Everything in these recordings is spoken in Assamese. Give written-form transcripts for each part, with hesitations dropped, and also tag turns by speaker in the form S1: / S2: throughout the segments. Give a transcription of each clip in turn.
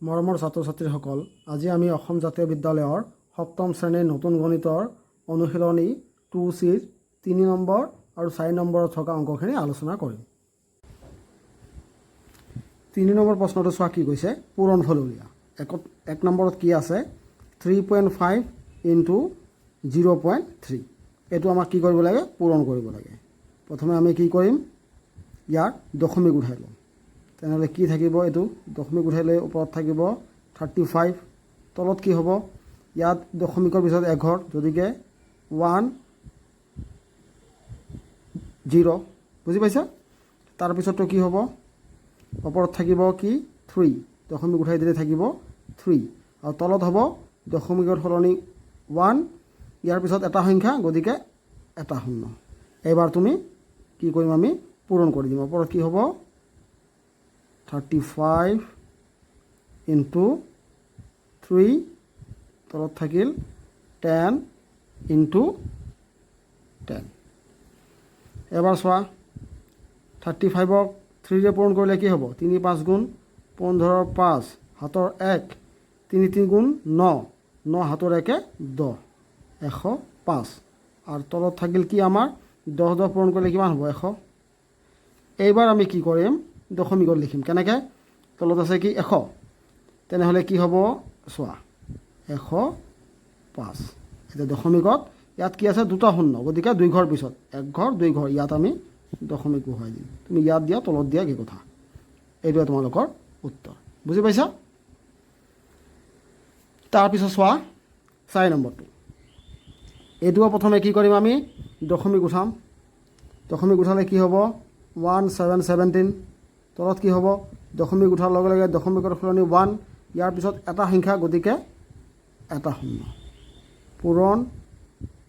S1: মৰমৰ ছাত্ৰ ছাত্ৰীসকল, আজি আমি অসম জাতীয় বিদ্যালয়ৰ সপ্তম শ্ৰেণীৰ নতুন গণিতৰ অনুশীলনী 2Cৰ 3 নম্বৰ আৰু 4 নম্বৰত থকা অংকখিনি আলোচনা কৰিম। 3 নম্বৰ প্ৰশ্নটো চোৱা কি কৈছে, পূৰণফল উলিওৱা। এক নম্বৰত কি আছে, 3.5 ইনটু 0.3। এইটো আমাক কি কৰিব লাগে, পূৰণ কৰিব লাগে। প্ৰথমে আমি কি কৰিম, ইয়াৰ দশমিক উঠাই ল'ম। তেনেহ'লে কি থাকিব, এইটো দশমিক উঠাই লৈ ওপৰত থাকিব 35, তলত কি হ'ব, ইয়াত দশমিকৰ পিছত এঘৰ, গতিকে 1 0, বুজি পাইছা? তাৰপিছততো কি হ'ব, ওপৰত থাকিব কি 3, দশমিক উঠাই দিলে থাকিব 3, আৰু তলত হ'ব দশমিকৰ সলনি 1, ইয়াৰ পিছত এটা সংখ্যা, গতিকে এটা শূন্য। এইবাৰ তুমি কি কৰিম, আমি পূৰণ কৰি দিম। ওপৰত কি হ'ব, 35 ইনটু 3, তলত থাকিল 10 ইনটু 10। এবাৰ চোৱা, 35ক 3ৰে পূৰণ কৰিলে কি হ'ব, 3 5 গুণ 15, 5 হাতৰ 1, 3 3 গুণ 9, 9 হাতৰ 1 10, 105। আৰু তলত থাকিল কি আমাৰ 10 10 পূৰণ কৰিলে কিমান হ'ব, 100। এইবাৰ আমি কি কৰিম, দশমিকত লিখিম। কেনেকৈ, তলত আছে কি 100, তেনেহ'লে কি হ'ব চোৱা, 105। এতিয়া দশমিকত ইয়াত কি আছে, দুটা শূন্য, গতিকে 2 ঘৰ পিছত 1 ঘৰ 2 ঘৰ, ইয়াত আমি দশমিক বহুৱাই দিম। তুমি ইয়াত দিয়া, তলত দিয়া, কি কথা। এইটোৱে তোমালোকৰ উত্তৰ, বুজি পাইছা? তাৰপিছত চোৱা 4 নম্বৰটো। এইটোও প্ৰথমে কি কৰিম, আমি দশমিক উঠাম। দশমিক উঠালে কি হ'ব, 1717, তলত কি হ'ব, দশমিক উঠাৰ লগে লগে দশমিকৰ সলনি 1, ইয়াৰ পিছত এটা সংখ্যা, গতিকে এটা শূন্য। পূৰণ,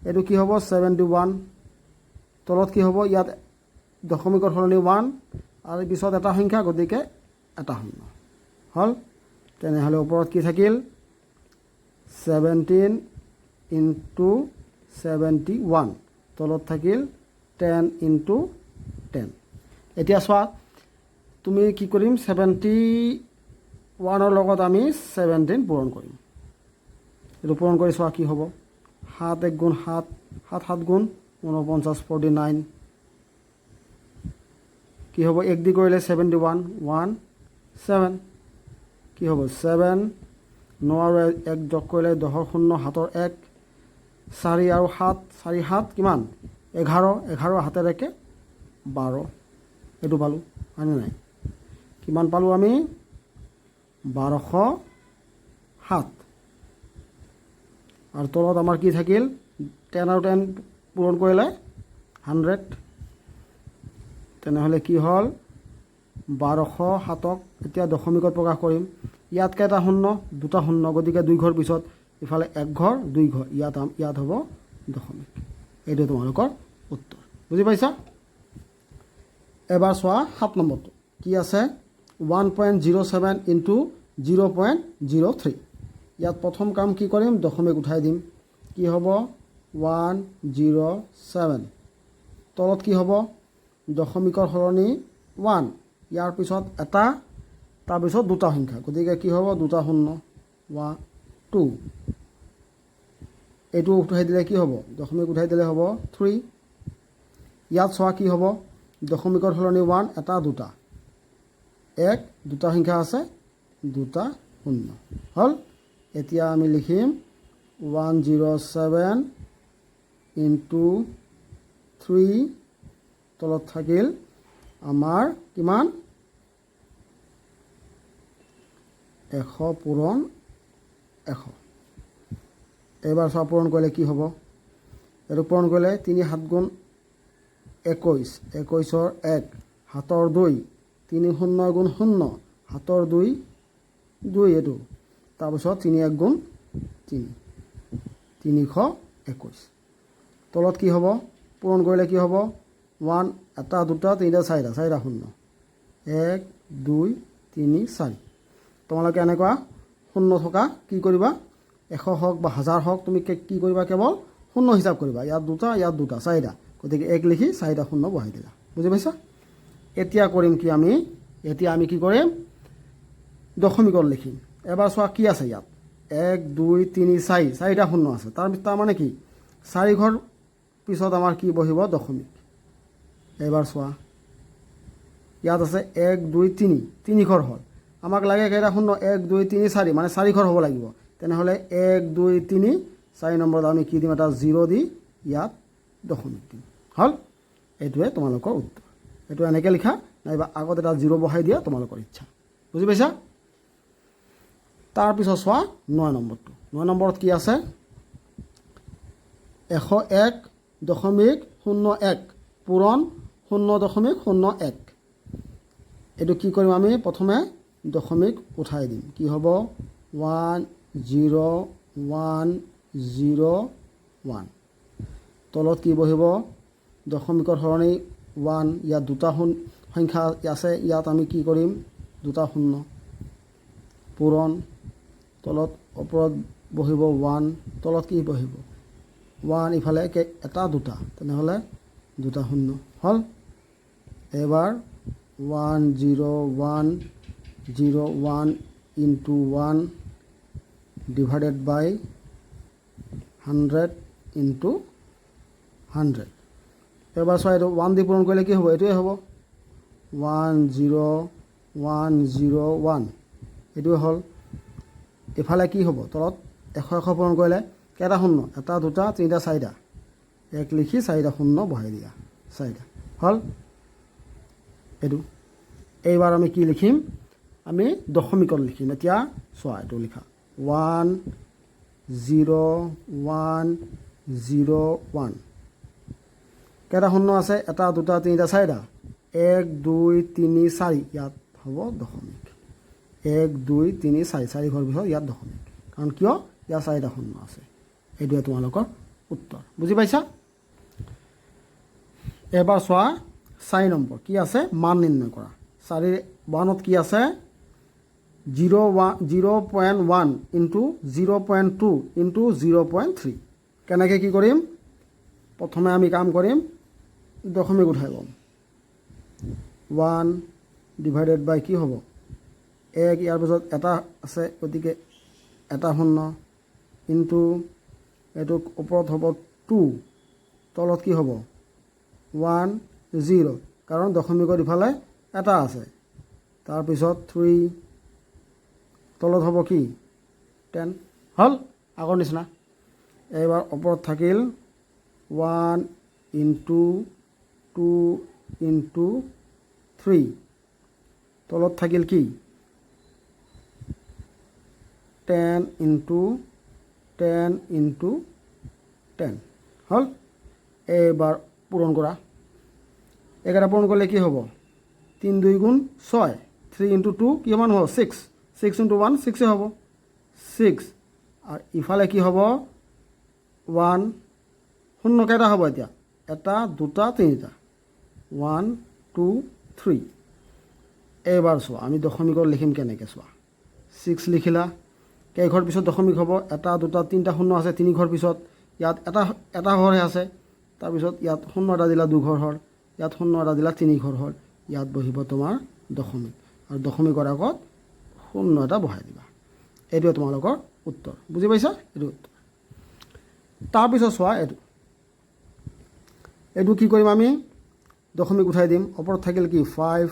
S1: এইটো কি হ'ব 71, তলত কি হ'ব, ইয়াত দশমিকৰ সলনি 1, আৰু পিছত এটা সংখ্যা, গতিকে এটা শূন্য হ'ল। তেনেহ'লে ওপৰত কি থাকিল, 17 ইনটু 71, তলত থাকিল 10 ইনটু 10। এতিয়া চোৱা, তুমি কি কৰিম, 71ৰ লগত আমি 17 পূৰণ কৰিম। এইটো পূৰণ কৰি চোৱা কি হ'ব, 7 1 গুণ 7, 7 7 গুণ 49, 49। কি হ'ব, 1 দি কৰিলে 71, 1 7, কি হ'ব 7, 9 আৰু 1 যোগ কৰিলে 10 শূন্য, 7 1, 4 আৰু 7, 4 7 কিমান, 11, 11 হাতেৰ 1 12। এইটো পালোঁ, হয়নে নাই? কিমান পালোঁ আমি, 1207। আৰু তলত আমাৰ কি থাকিল, 10 আৰু 10 পূৰণ কৰিলে 100। তেনেহ'লে কি হ'ল, 1207ক এতিয়া দশমিকত প্ৰকাশ কৰিম। ইয়াত কেইটা শূন্য, দুটা শূন্য, গতিকে 2 ঘৰ পিছত ইফালে 1 ঘৰ 2 ঘৰ, ইয়াত হ'ব দশমিক। এইটো তোমালোকৰ উত্তৰ, বুজি পাইছা? এবাৰ চোৱা 7 নম্বৰটো কি আছে, 1.07 ইনটু 0.03। ইয়াত প্ৰথম কাম কি কৰিম, দশমিক উঠাই দিম। কি হ'ব, 107, তলত কি হ'ব, দশমিকৰ সলনি 1, ইয়াৰ পিছত এটা, তাৰপিছত দুটা সংখ্যা, গতিকে কি হ'ব, দুটা শূন্য, 1 2। এইটো উঠাই দিলে কি হ'ব, দশমিক উঠাই দিলে হ'ব 3। ইয়াত চোৱা কি হ'ব, দশমিকৰ সলনি 1, এটা দুটা, 1, দুটা সংখ্যা আছে, দুটা শূন্য হ'ল। এতিয়া আমি লিখিম 107 ইনটু 3, তলত থাকিল আমাৰ কিমান, 100 পূৰণ 100। এইবাৰ চোৱা পূৰণ কৰিলে কি হ'ব, এইটো পূৰণ কৰিলে 3 7 গুণ 21, 21ৰ 1 হাতৰ 2, 3 0 গুণ 0 হাতৰ 2 2, এইটো তাৰপিছত 3 1 গুণ 3, 321। তলত কি হ'ব, পূৰণ কৰিলে কি হ'ব, 1, এটা দুটা তিনিটা চাৰিটা, 4টা শূন্য, 1 2 3 4। তোমালোকে এনেকুৱা শূন্য থকা কি কৰিবা, 100 হওক বা 1000 হওক, তুমি কি কৰিবা, কেৱল শূন্য হিচাপ কৰিবা। ইয়াত দুটা, ইয়াত দুটা, 4টা, গতিকে 1 লিখি 4টা শূন্য বহাই দিলা, বুজি পাইছা? এতিয়া কৰিম কি, এতিয়া আমি কি কৰিম, দশমিকত লিখিম। এবাৰ চোৱা কি আছে ইয়াত 1 2 3 4 চাৰিটা শূন্য আছে তাৰমানে কি 4 ঘৰ পিছত আমাৰ কি বহিব দশমিক এবাৰ চোৱা ইয়াত আছে 1 2 3 তিনি ঘৰ হ'ল আমাক লাগে কেইটা শূন্য 1 2 3 4 মানে 4 ঘৰ হ'ব লাগিব তেনেহ'লে 1 2 3 4 নম্বৰত আমি কি দিম এটা 0 দি ইয়াত দশমিক দিম হ'ল এইটোৱে তোমালোকৰ উত্তৰ এইটো এনেকৈ লিখা নাইবা আগত এটা 0 বহাই দিয়া তোমালোকৰ ইচ্ছা বুজি পাইছা তাৰপিছত চোৱা 9 নম্বৰটো 9 নম্বৰত কি আছে 101.01 পূৰণ 0.01 এইটো কি কৰিম আমি প্ৰথমে দশমিক উঠাই দিম কি হ'ব 1 0 1 0 1 তলত কি বহিব দশমিকৰ সলনি 1 ইয়াত দুটা সংখ্যা আছে ইয়াত আমি কি কৰিম দুটা শূন্য পূৰণ তলত ওপৰত বহিব 1 তলত কি বহিব 1 ইফালে এটা দুটা তেনেহ'লে দুটা শূন্য হ'ল এবাৰ 1 0 1 0 1 into 1 divided by 100 into 100 এবাৰ চোৱা এইটো 1 দি পূৰণ কৰিলে কি হ'ব এইটোৱে হ'ব 1 0 1 0 1 এইটোৱে হ'ল এফালে কি হ'ব তলত 100 পূৰণ কৰিলে কেইটা শূন্য এটা দুটা তিনিটা চাৰিটা এক লিখি চাৰিটা শূন্য বহাই দিয়া চাৰিটা হ'ল এইটো এইবাৰ আমি কি লিখিম আমি দশমিকত লিখিম এতিয়া চোৱা এইটো লিখা 1 0 1 0 1 কেইটা শূন্য আছে এটা দুটা তিনিটা চাৰিটা 1 2 3 4 ইয়াত হ'ব দশমিক 1 2 3 4 4 ঘৰ পিছত ইয়াত দশমিক কাৰণ কিয় ইয়াত চাৰিটা শূন্য আছে এইটোৱে তোমালোকৰ উত্তৰ বুজি পাইছা এবাৰ চোৱা 4 নম্বৰ কি আছে মান নিৰ্ণয় কৰা 4 কি আছে 0.1 into 0.2 into 0.3 কেনেকৈ কি কৰিম প্ৰথমে আমি কাম কৰিম দশমিক উঠাই ল'ম 1 ডিভাইডেড বাই কি হ'ব 1 ইয়াৰ পিছত এটা আছে গতিকে এটা শূন্য ইনটু এইটো ওপৰত হ'ব 2 তলত কি হ'ব 1 0 কাৰণ দশমিকৰ ইফালে এটা আছে তাৰপিছত 3 তলত হ'ব কি 10 হ'ল আগৰ নিচিনা এইবাৰ ওপৰত থাকিল 1 into 2 into 3 তলত থাকিল কি 10 into 10 into 10 হ'ল এইবাৰ পূৰণ কৰা একেটা পূৰণ কৰিলে কি হ'ব 3 2 গুণ 6 3 into 2 কিমান হ'ব 6 6 into 1 6 হ'ব 6 আৰু ইফালে কি হ'ব 1 শূন্য কেইটা হ'ব এতিয়া এটা দুটা তিনিটা 1 2 3 এইবাৰ চোৱা আমি দশমিকত লিখিম কেনেকৈ চোৱা 6 লিখিলা কেইঘৰ পিছত দশমিক হ'ব এটা দুটা তিনিটা শূন্য আছে তিনি ঘৰ পিছত ইয়াত এটা ঘৰহে আছে তাৰপিছত ইয়াত শূন্য এটা দিলা দুঘৰ হ'ল ইয়াত শূন্য এটা দিলা তিনি ঘৰ হ'ল ইয়াত বহিব তোমাৰ দশমিক আৰু দশমিকৰ আগত শূন্য এটা বহাই দিবা এইটোৱে তোমালোকৰ উত্তৰ বুজি পাইছা এইটো উত্তৰ তাৰপিছত চোৱা এইটো কি কৰিম আমি দশমিক উঠাই দিম ওপৰত থাকিল কি 5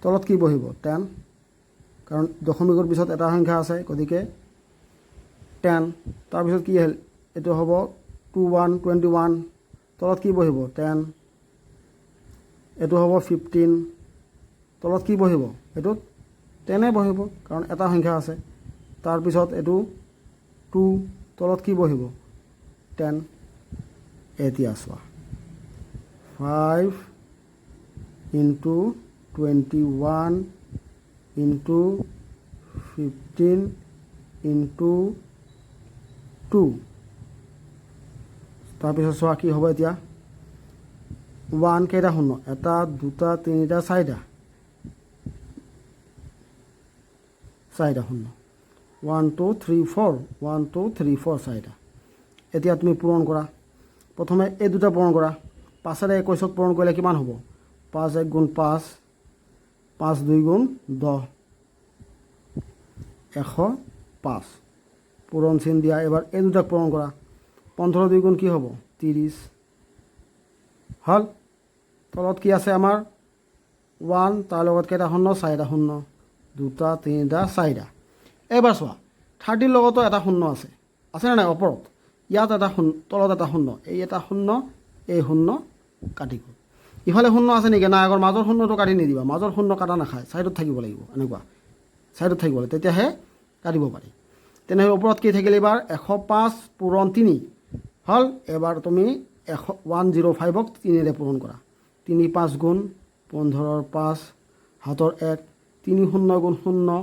S1: তলত কি বহিব 10 কাৰণ দশমিকৰ পিছত এটা সংখ্যা আছে গতিকে 10 তাৰপিছত কি হ'ল এইটো হ'ব 21 তলত কি বহিব 10 এইটো হ'ব 15 তলত কি বহিব এইটোত 10 বহিব কাৰণ এটা সংখ্যা আছে তাৰপিছত এইটো 2 তলত কি বহিব 10 এতিয়া চোৱা 5 into 21 into 15 into 2 তাৰপিছত চোৱা কি হ'ব এতিয়া 1 কেইটা শূন্য এটা দুটা তিনিটা চাৰিটা শূন্য 1 2 3 4 1 2 3 4 চাৰিটা এতিয়া তুমি পূৰণ কৰা প্ৰথমে এই দুটা পূৰণ কৰা 5 21 পূৰণ কৰিলে কিমান হ'ব 5 1 গুণ 5 5 2 গুণ 10 105 পূৰণ চিন দিয়া এবাৰ এই দুটাক পূৰণ কৰা 15 2 গুণ কি হ'ব 30 হল তলত কি আছে আমাৰ 1 তাৰ লগত কেইটা শূন্য 4টা শূন্য 2টা 3টা 4টা এবাৰ চোৱা 30 লগতো এটা শূন্য আছে না নাই ওপৰত ইয়াত এটা শূন্য তলত এটা শূন্য এই এটা শূন্য এই শূন্য কাটি গ'ল ইফালে শূন্য আছে নেকি না আগৰ মাজৰ শূন্যটো কাটি নিদিবা মাজৰ শূন্য কাটা নাখায় সাইডত থাকিব লাগিব এনেকুৱা সাইডত থাকিব লাগিব তেতিয়াহে কাটিব পাৰি তেনেহ'লে ওপৰত কি থাকিল এবাৰ 105 পূৰণ 3 হল এবাৰ তুমি 105ক 3ৰে পূৰণ কৰা 3 5 গুণ 15 5 হাতৰ 1 3 0 গুণ 0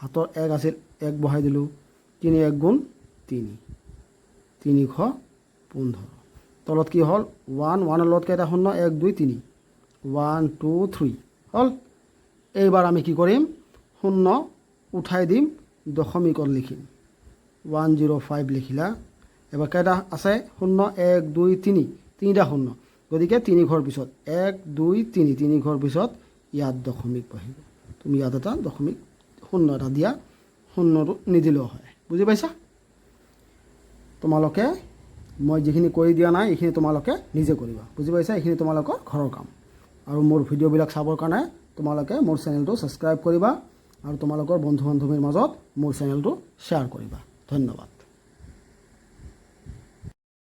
S1: হাতৰ 1 আছিল 1 বহাই দিলোঁ 3 1 গুণ 3 315 তলত কি হল 1 1 ৰ লগত কেইটা শূন্য 1 2 3 1 2 3 হল এইবাৰ আমি কি কৰিম শূন্য উঠাই দিম দশমিকত লিখিম 105 লিখিলা এবাৰ কেইটা আছে শূন্য 1 2 3 তিনিটা শূন্য গতিকে 3 ঘৰ পিছত 1 2 3 3 ঘৰ পিছত ইয়াত দশমিক বহিব তুমি ইয়াত এটা দশমিক শূন্য এটা দিয়া শূন্যটো নিদিলেও হয় বুজি পাইছা তোমালোকে মই যিখিনি কৰি দিয়া নাই এইখিনি তোমালোকে নিজে কৰিবা বুজি পাইছা এইখিনি তোমালোকৰ ঘৰৰ কাম আৰু মোৰ ভিডিঅ'বিলাক চাবৰ কাৰণে তোমালোকে মোৰ চেনেলটো ছাবস্ক্ৰাইব কৰিবা আৰু তোমালোকৰ বন্ধু বান্ধৱীৰ মাজত মোৰ চেনেলটো শ্বেয়াৰ কৰিবা ধন্যবাদ